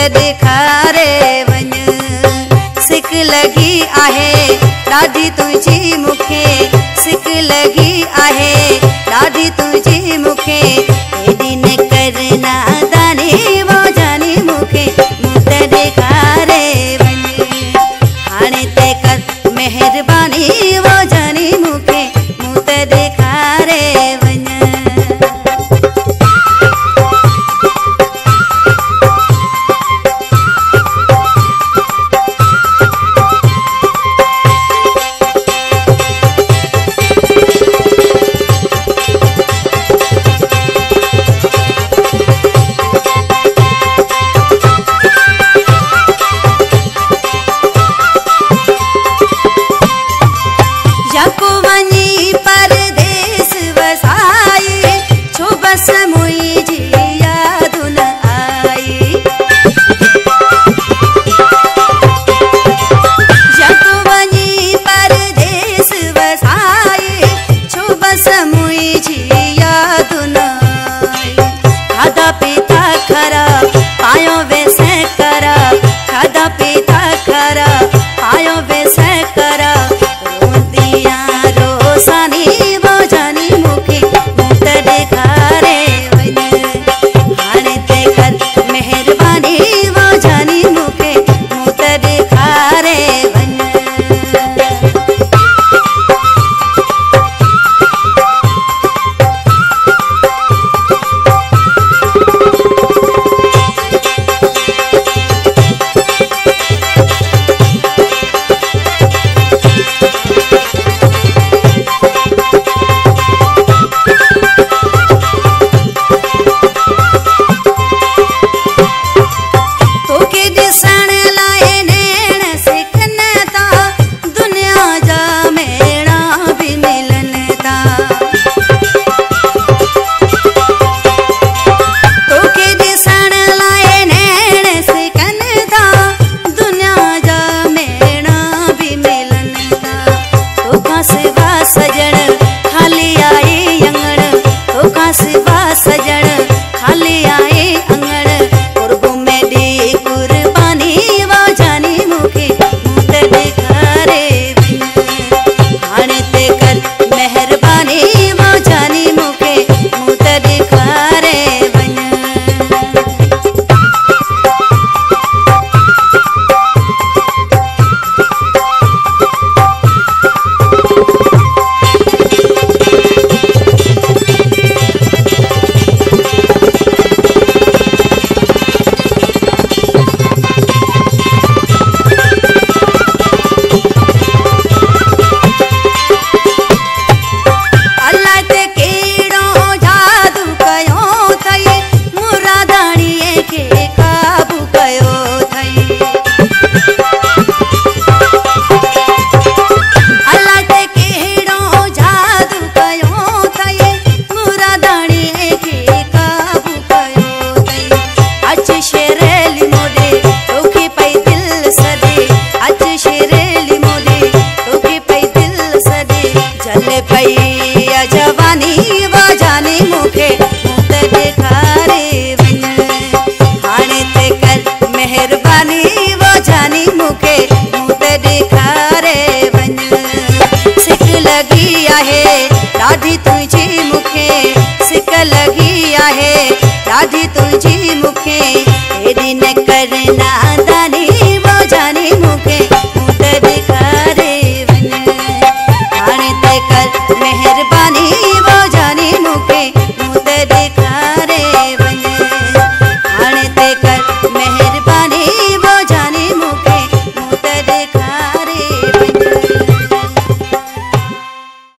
ॾेखारे वञ। सिक लगी आहे ॾाढी तुझी मूंखे, सिक लगी आहे ॾाढी तुझी मूंखे। एॾी न करना दानी वो जानी मूंखे मूं त ॾेखारे वञ। हाणे ते कर मेहरबानी वो जानी मूंखे मूं त ॾेखारे वञ। जवानी वो जानी मूंखे मूं त ॾेखारे वञ। हाणे ते कर मेहरबानी वो जानी मूंखे मूं त ॾेखारे वञ। सिक लगी आहे ॾाढी तुझी मूंखे, सिक लगी आहे ॾाढी तुझी मूंखे। एॾी न करना